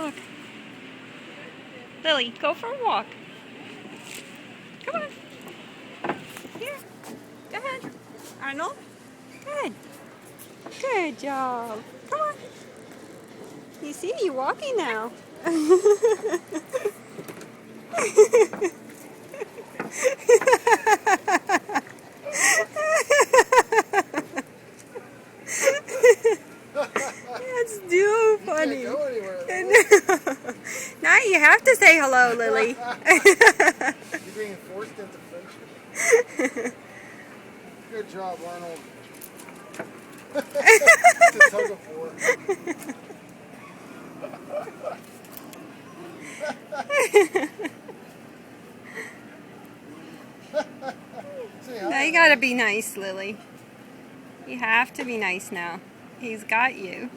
walk. Lily, go for a walk. Come on. Here. Go ahead. Arnold. Good. Good job. Come on. You see, you're walking now. That's too funny. You can't go anywhere. Now you have to say hello, Lily. You're being forced into friendship. Good job, Arnold. It's a tug of war. Now you gotta be nice, Lily. You have to be nice now. He's got you.